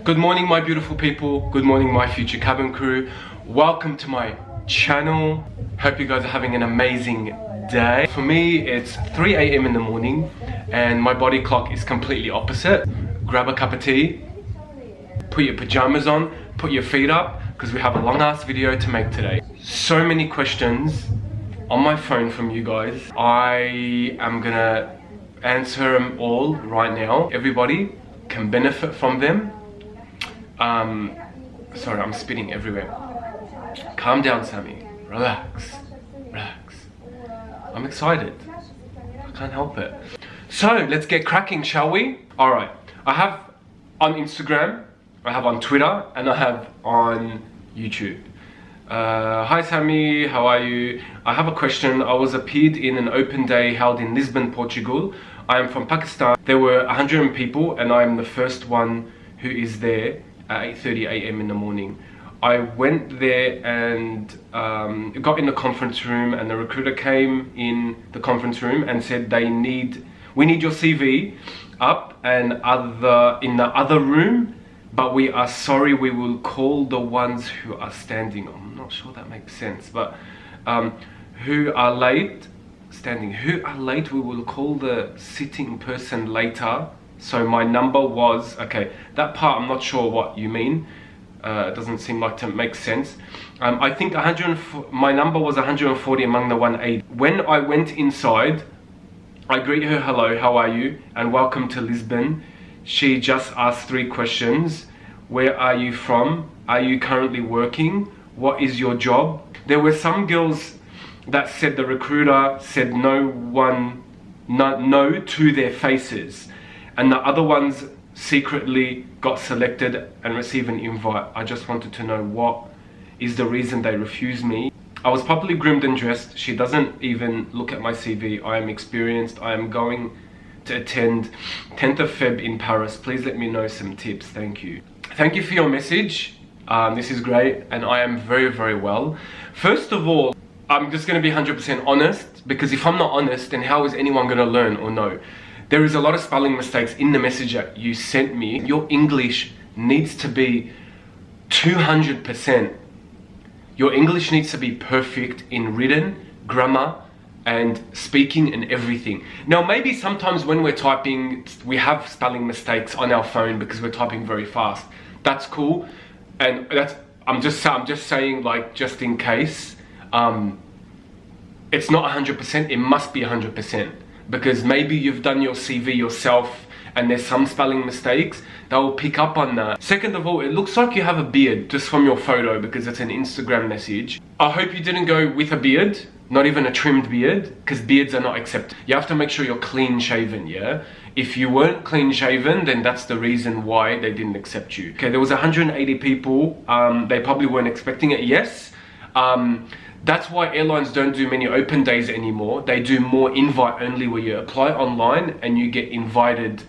Good morning, my beautiful people. Good morning, my future cabin crew. Welcome to my channel. Hope you guys are having an amazing day. For me, it's 3 a.m. in the morning and my body clock is completely opposite. Grab a cup of tea, put your pajamas on, put your feet up, because we have a long ass video to make today. So many questions on my phone from you guys. I am gonna answer them all right now. Everybody can benefit from them. Sorry, I'm spitting everywhere. Calm down, Sammy. Relax. Relax. I'm excited. I can't help it. So, let's get cracking, shall we? Alright, I have on Instagram, I have on Twitter, and I have on YouTube. Hi Sammy, how are you? I have a question. I was appeared in an open day held in Lisbon, Portugal. I am from Pakistan. There were 100 people and I am the first one who is there at 8:30 a.m. in the morning. I went there and got in the conference room, and the recruiter came in the conference room and said we need your CV up and in the other room, but we are sorry, we will call the ones who are standing. I'm not sure that makes sense, but who are late, we will call the sitting person later. So my number was, okay, that part I'm not sure what you mean. It doesn't seem like to make sense. I think my number was 140 among the 180. When I went inside, I greet her, hello, how are you? And welcome to Lisbon. She just asked 3 questions. Where are you from? Are you currently working? What is your job? There were some girls that said the recruiter said no to their faces. And the other ones secretly got selected and received an invite. I just wanted to know what is the reason they refused me. I was properly groomed and dressed. She doesn't even look at my CV. I am experienced. I am going to attend 10th of Feb in Paris. Please let me know some tips. Thank you. Thank you for your message. This is great and I am very, very well. First of all, I'm just going to be 100% honest, because if I'm not honest, then how is anyone going to learn or know? There is a lot of spelling mistakes in the message that you sent me. Your English needs to be 200%. Your English needs to be perfect in written, grammar, and speaking and everything. Now, maybe sometimes when we're typing, we have spelling mistakes on our phone because we're typing very fast. That's cool. And I'm just saying, like, just in case, it's not 100%, it must be 100%. Because maybe you've done your CV yourself and there's some spelling mistakes, they will pick up on that. Second of all, it looks like you have a beard just from your photo because it's an Instagram message. I hope you didn't go with a beard, not even a trimmed beard, because beards are not accepted. You have to make sure you're clean shaven, yeah? If you weren't clean shaven, then that's the reason why they didn't accept you. Okay, there was 180 people, they probably weren't expecting it, yes. That's why airlines don't do many open days anymore. They do more invite only, where you apply online and you get invited.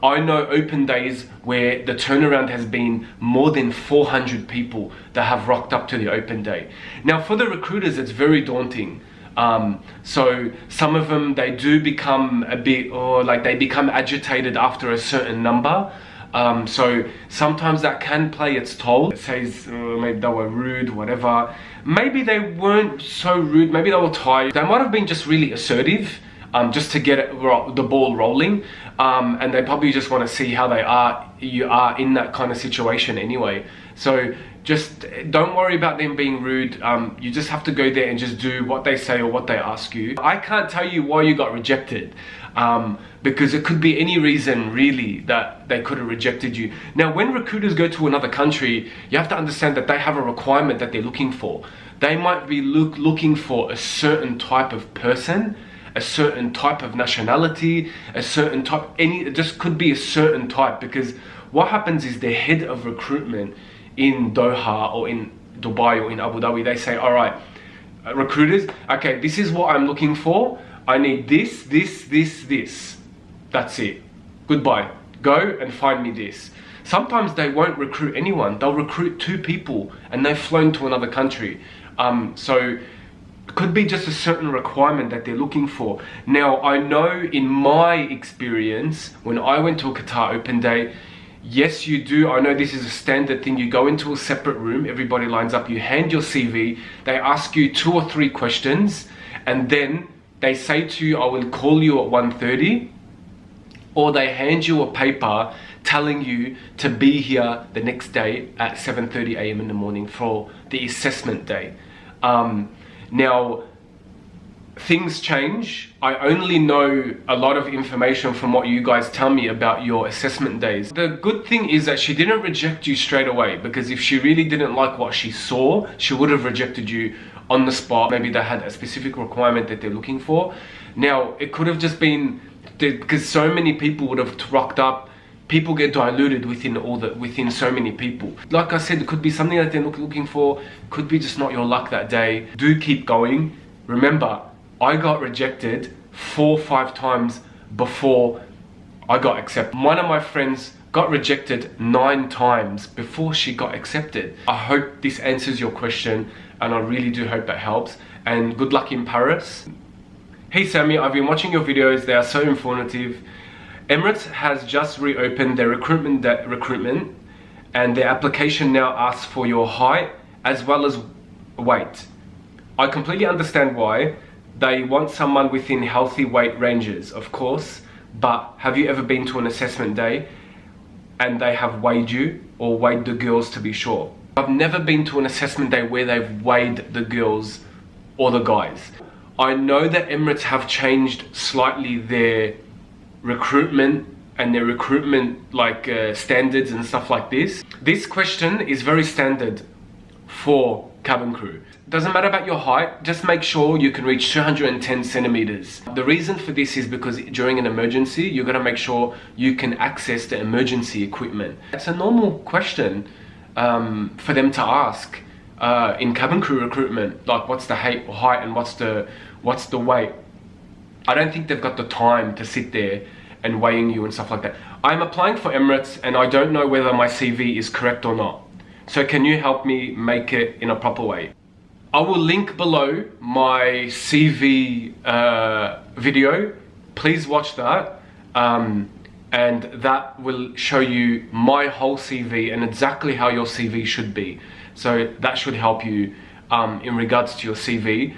I know open days where the turnaround has been more than 400 people that have rocked up to the open day. Now for the recruiters, it's very daunting. So some of them, they do become a bit, or like they become agitated after a certain number. So sometimes that can play its toll. It says maybe they were rude, whatever. Maybe they weren't so rude, maybe they were tired. They might have been just really assertive, just to get the ball rolling. And they probably just want to see how you are in that kind of situation anyway. So just don't worry about them being rude. You just have to go there and just do what they say or what they ask you. I can't tell you why you got rejected, because it could be any reason really that they could have rejected you. Now when recruiters go to another country, you have to understand that they have a requirement that they're looking for. They might be looking for a certain type of person, a certain type of nationality, a certain type, it just could be a certain type, because what happens is the head of recruitment in Doha or in Dubai or in Abu Dhabi, they say, all right, recruiters, okay, this is what I'm looking for. I need this. That's it. Goodbye. Go and find me this. Sometimes they won't recruit anyone. They'll recruit 2 people and they've flown to another country. So it could be just a certain requirement that they're looking for. Now, I know in my experience, when I went to a Qatar open day, Yes, you do. I know this is a standard thing. You go into a separate room, everybody lines up, you hand your CV, they ask you 2 or 3 questions, and then they say to you, I will call you at 1:30, or they hand you a paper telling you to be here the next day at 7:30 a.m. in the morning for the assessment day. Now, things change. I only know a lot of information from what you guys tell me about your assessment days. The good thing is that she didn't reject you straight away, because if she really didn't like what she saw, she would have rejected you on the spot. Maybe they had a specific requirement that they're looking for. Now, it could have just been because so many people would have rocked up. People get diluted within so many people. Like I said, it could be something that they're looking for, could be just not your luck that day. Do keep going. Remember, I got rejected 4 or 5 times before I got accepted. One of my friends got rejected 9 times before she got accepted. I hope this answers your question, and I really do hope that helps. And good luck in Paris. Hey Sammy, I've been watching your videos, they are so informative. Emirates has just reopened their recruitment and their application now asks for your height as well as weight. I completely understand why. They want someone within healthy weight ranges, of course, but have you ever been to an assessment day and they have weighed you, or weighed the girls to be sure? I've never been to an assessment day where they've weighed the girls or the guys. I know that Emirates have changed slightly their recruitment and their recruitment standards and stuff like this. This question is very standard for cabin crew. Doesn't matter about your height, just make sure you can reach 210 centimeters. The reason for this is because during an emergency, you're gonna make sure you can access the emergency equipment. It's a normal question for them to ask in cabin crew recruitment, like what's the height and what's the weight. I don't think they've got the time to sit there and weighing you and stuff like that. I'm applying for Emirates and I don't know whether my CV is correct or not. So can you help me make it in a proper way? I will link below my CV video. Please watch that. And that will show you my whole CV and exactly how your CV should be. So that should help you in regards to your CV.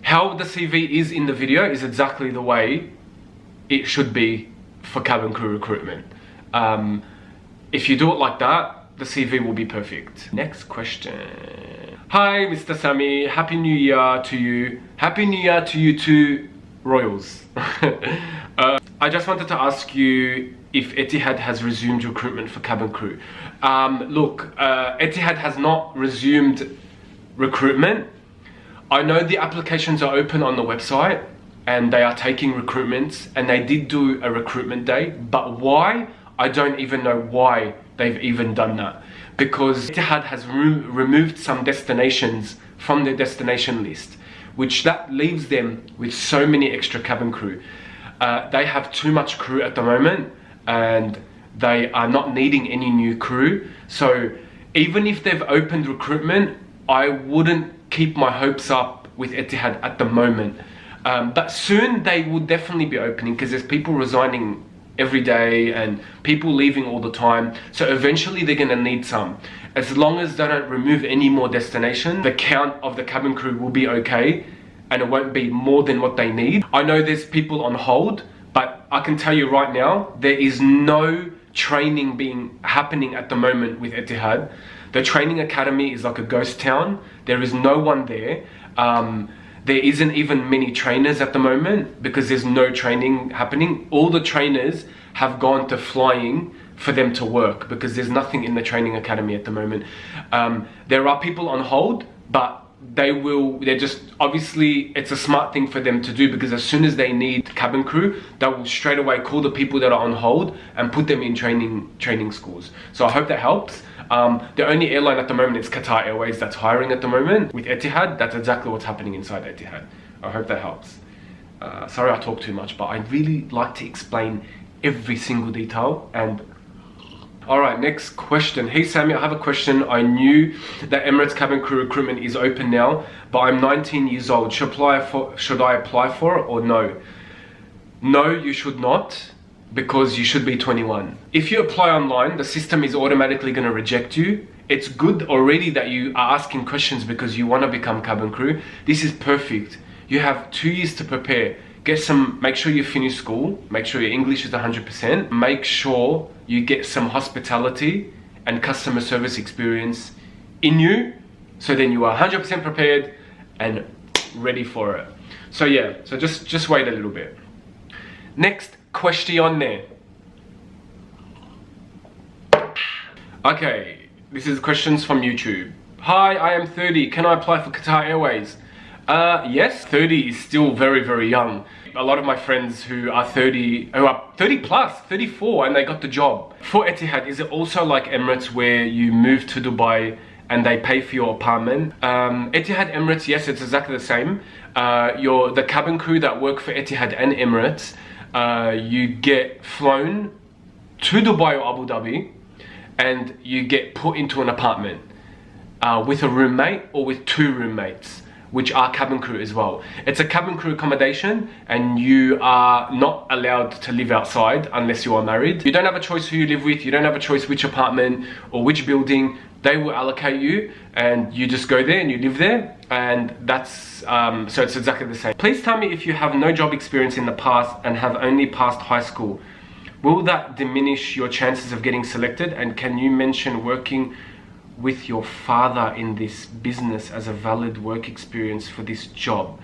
How the CV is in the video is exactly the way it should be for cabin crew recruitment. If you do it like that, the CV will be perfect. Next question. Hi, Mr. Sammy. Happy New Year to you. Happy New Year to you too, Royals. I just wanted to ask you if Etihad has resumed recruitment for cabin crew. Look, Etihad has not resumed recruitment. I know the applications are open on the website and they are taking recruitments, and they did do a recruitment day, but why? I don't even know why they've even done that, because Etihad has removed some destinations from their destination list, which that leaves them with so many extra cabin crew. They have too much crew at the moment and they are not needing any new crew. So even if they've opened recruitment, I wouldn't keep my hopes up with Etihad at the moment. But soon they will definitely be opening, because there's people resigning every day and people leaving all the time. So eventually they're gonna need some. As long as they don't remove any more destinations, the count of the cabin crew will be okay and it won't be more than what they need. I know there's people on hold, but I can tell you right now, there is no training happening at the moment with Etihad. The training academy is like a ghost town. There is no one there. There isn't even many trainers at the moment because there's no training happening. All the trainers have gone to flying for them to work because there's nothing in the training academy at the moment. There are people on hold, but they're just, obviously it's a smart thing for them to do, because as soon as they need cabin crew, they will straight away call the people that are on hold and put them in training schools. So I hope that helps. The only airline at the moment is Qatar Airways that's hiring at the moment. With Etihad, that's exactly what's happening inside Etihad. I hope that helps. Sorry I talk too much, but I really like to explain every single detail. And alright, next question. Hey Sammy, I have a question. I knew that Emirates cabin crew recruitment is open now, but I'm 19 years old. Should I apply for it or no? No, you should not. because you should be 21. If you apply online, the system is automatically going to reject you. It's good already that you are asking questions because you want to become cabin crew. This is perfect. You have 2 years to prepare. Make sure you finish school, make sure your English is 100%, make sure you get some hospitality and customer service experience in you, so then you are 100% prepared and ready for it. So yeah, so just wait a little bit. Next question there. Okay, this is questions from YouTube. Hi, I am 30. Can I apply for Qatar Airways? Yes, 30 is still very, very young. A lot of my friends who are 30 plus, 34, and they got the job. For Etihad, is it also like Emirates where you move to Dubai and they pay for your apartment? Etihad, Emirates, yes, it's exactly the same. The cabin crew that work for Etihad and Emirates, you get flown to Dubai or Abu Dhabi, and you get put into an apartment with a roommate or with 2 roommates, which are cabin crew as well. It's a cabin crew accommodation, and you are not allowed to live outside unless you are married. You don't have a choice who you live with, you don't have a choice which apartment or which building. They will allocate you and you just go there and you live there, and that's so it's exactly the same. Please tell me if you have no job experience in the past and have only passed high school. Will that diminish your chances of getting selected? And can you mention working with your father in this business as a valid work experience for this job?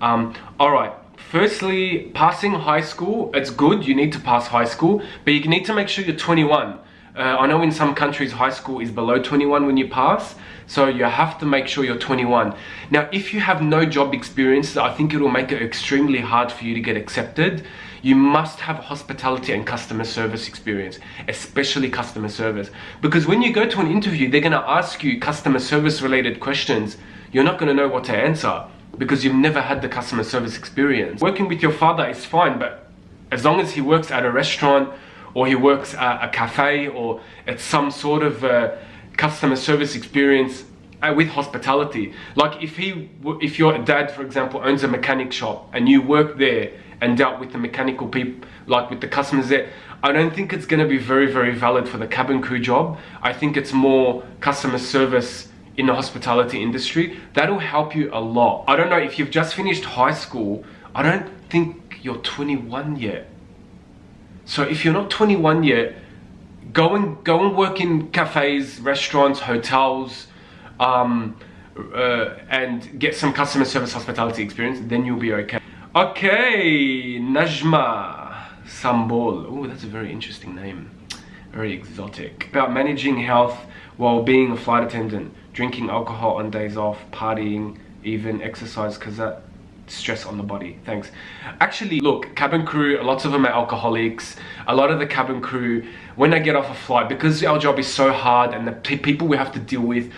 All right, firstly, passing high school, it's good, you need to pass high school, but you need to make sure you're 21. I know in some countries high school is below 21 when you pass, so you have to make sure you're 21. Now, if you have no job experience, I think it will make it extremely hard for you to get accepted. You must have hospitality and customer service experience, especially customer service. Because when you go to an interview, they're gonna ask you customer service related questions. You're not gonna know what to answer because you've never had the customer service experience. Working with your father is fine, but as long as he works at a restaurant or he works at a cafe or at some sort of customer service experience with hospitality. Like if your dad, for example, owns a mechanic shop and you work there and dealt with the mechanical people, like with the customers there, I don't think it's going to be very, very valid for the cabin crew job. I think it's more customer service in the hospitality industry. That'll help you a lot. I don't know, if you've just finished high school, I don't think you're 21 yet. So if you're not 21 yet, go and work in cafes, restaurants, hotels, and get some customer service hospitality experience, then you'll be okay. Okay, Najma Sambol. Oh, that's a very interesting name. Very exotic. About managing health while being a flight attendant, drinking alcohol on days off, partying, even exercise, because that stress on the body. Thanks. Actually, look, cabin crew, lots of them are alcoholics. A lot of the cabin crew, when they get off a flight, because our job is so hard and the people we have to deal with,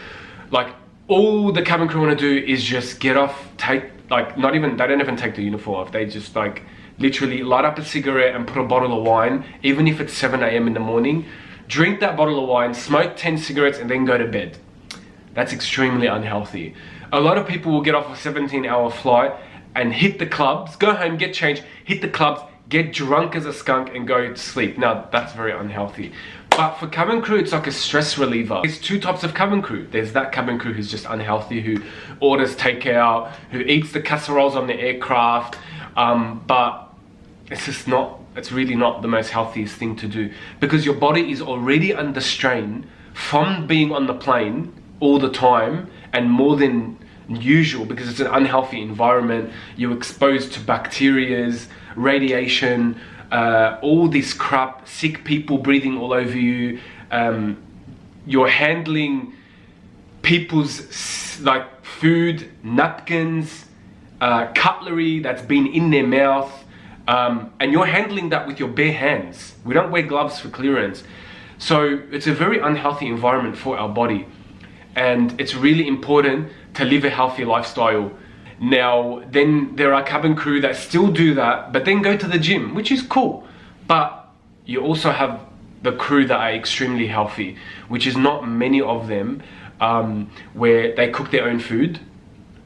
like, all the cabin crew want to do is just get off, they don't even take the uniform off. They just like literally light up a cigarette and put a bottle of wine, even if it's 7 AM in the morning, drink that bottle of wine, smoke 10 cigarettes and then go to bed. That's extremely unhealthy. A lot of people will get off a 17-hour flight and hit the clubs, go home, get changed, hit the clubs, get drunk as a skunk and go to sleep. Now, that's very unhealthy. But for cabin crew, it's like a stress reliever. There's 2 types of cabin crew. There's that cabin crew who's just unhealthy, who orders takeout, who eats the casseroles on the aircraft, but it's really not the most healthiest thing to do, because your body is already under strain from being on the plane all the time and more than usual, because it's an unhealthy environment. You're exposed to bacterias, radiation, all this crap, sick people breathing all over you. You're handling people's like food, napkins, cutlery that's been in their mouth, and you're handling that with your bare hands. We don't wear gloves for clearance. So it's a very unhealthy environment for our body, and it's really important to live a healthy lifestyle. Now, then there are cabin crew that still do that, but then go to the gym, which is cool. But you also have the crew that are extremely healthy, which is not many of them, where they cook their own food,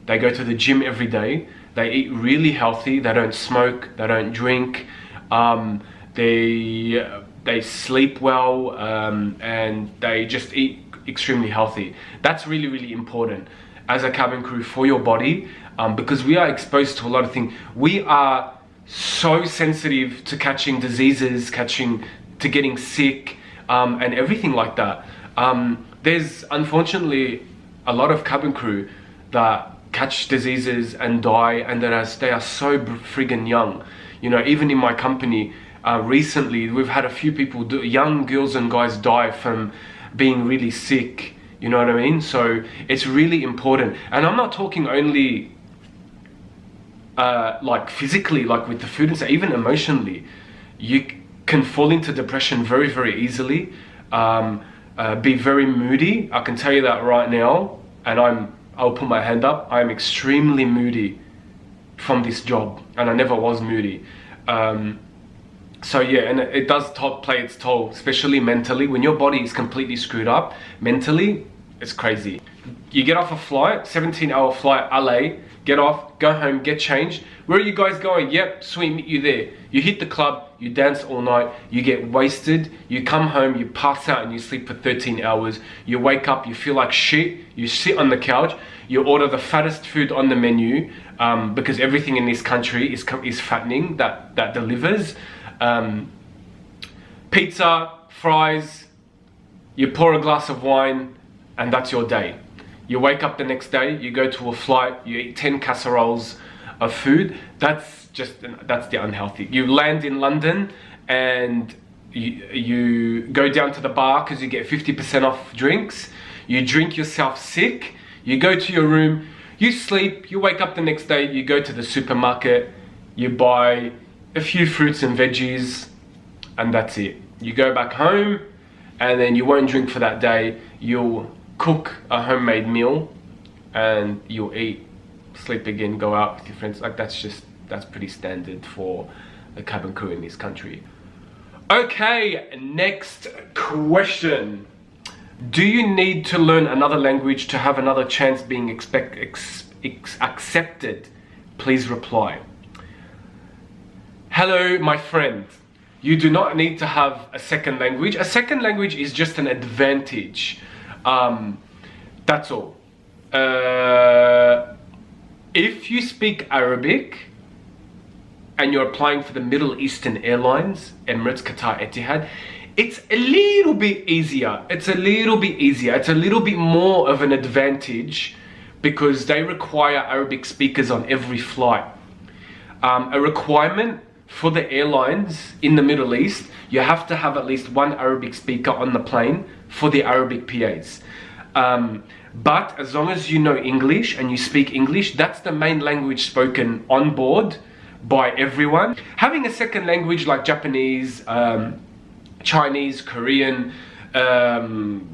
they go to the gym every day, they eat really healthy, they don't smoke, they don't drink, they sleep well, and they just eat extremely healthy. That's really, really important as a cabin crew for your body, because we are exposed to a lot of things. We are so sensitive to catching diseases, to getting sick, and everything like that. There's unfortunately a lot of cabin crew that catch diseases and die, and they are so friggin' young. You know, even in my company, recently we've had a few people, young girls and guys, die from being really sick. You know what I mean? So it's really important. And I'm not talking only like physically, like with the food and stuff, even emotionally. You can fall into depression very, very easily, be very moody. I can tell you that right now, and I'll put my hand up. I'm extremely moody from this job, and I never was moody. So yeah, and it does play its toll, especially mentally. When your body is completely screwed up mentally, it's crazy. You get off a flight, 17-hour flight, LA, get off, go home, get changed. Where are you guys going? Yep, sweet, meet you there. You hit the club, you dance all night, you get wasted, you come home, you pass out and you sleep for 13 hours. You wake up, you feel like shit, you sit on the couch, you order the fattest food on the menu, because everything in this country is fattening, that delivers. Pizza, fries, you pour a glass of wine, and that's your day. You wake up the next day, you go to a flight, you eat 10 casseroles of food. That's the unhealthy. You land in London and you go down to the bar because you get 50% off drinks. You drink yourself sick, you go to your room, you sleep, you wake up the next day, you go to the supermarket, you buy a few fruits and veggies, and that's it. You go back home, and then you won't drink for that day. You'll cook a homemade meal, and you'll eat, sleep again, go out with your friends. Like that's pretty standard for a cabin crew in this country. Okay, next question. Do you need to learn another language to have another chance being accepted? Please reply. Hello, my friend. You do not need to have a second language. A second language is just an advantage. That's all. If you speak Arabic and you're applying for the Middle Eastern Airlines, Emirates, Qatar, Etihad, it's a little bit easier. It's a little bit more of an advantage because they require Arabic speakers on every flight. A requirement for the airlines in the Middle East, you have to have at least one Arabic speaker on the plane for the Arabic PAs. But as long as you know English and you speak English, that's the main language spoken on board by everyone. Having a second language like Japanese, Chinese, Korean,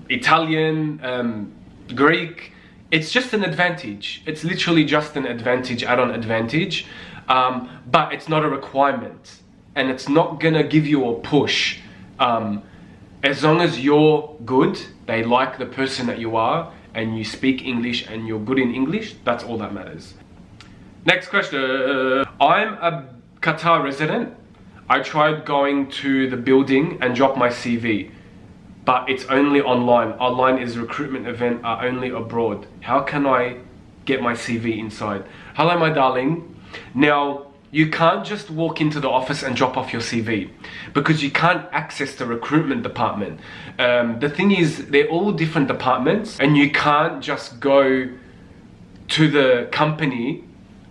Italian, Greek, it's just an advantage. It's literally just an advantage, add-on advantage. But it's not a requirement, and it's not gonna give you a push. As long as you're good, they like the person that you are, and you speak English and you're good in English, that's all that matters. Next question. I'm a Qatar resident. I tried going to the building and drop my CV, but it's only online. Online is recruitment event are only abroad. How can I get my CV inside? Hello, my darling. Now, you can't just walk into the office and drop off your CV because you can't access the recruitment department. The thing is, they're all different departments, and you can't just go to the company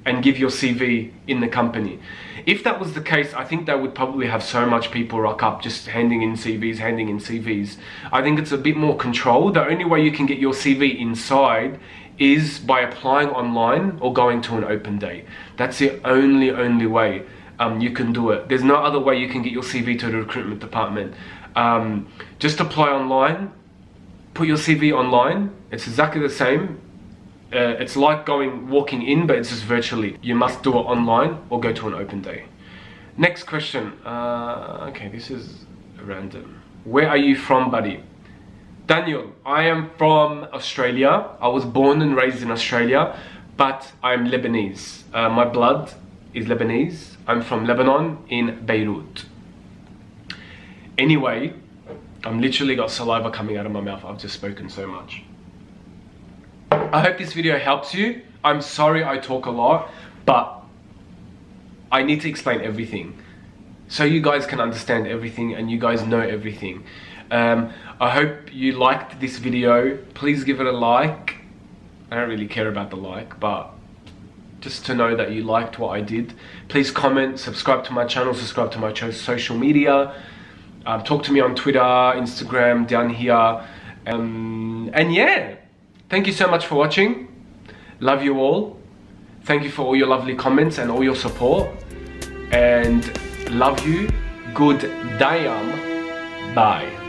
and give your CV in the company. If that was the case, I think they would probably have so much people rock up just handing in CVs. I think it's a bit more controlled. The only way you can get your CV inside is by applying online or going to an open day. That's the only way you can do it. There's no other way you can get your CV to the recruitment department. Just apply online, put your CV online. It's exactly the same. It's like walking in, but it's just virtually. You must do it online or go to an open day. Next question. Okay, this is random. Where are you from, buddy? Daniel, I am from Australia. I was born and raised in Australia, but I'm Lebanese. My blood is Lebanese. I'm from Lebanon in Beirut. Anyway, I'm literally got saliva coming out of my mouth. I've just spoken so much. I hope this video helps you. I'm sorry I talk a lot, but I need to explain everything so you guys can understand everything and you guys know everything. I hope you liked this video. Please give it a like. I don't really care about the like, but just to know that you liked what I did. Please comment, subscribe to my channel, subscribe to my social media. Talk to me on Twitter, Instagram, down here. And yeah, thank you so much for watching. Love you all. Thank you for all your lovely comments and all your support. And love you. Good day. Bye.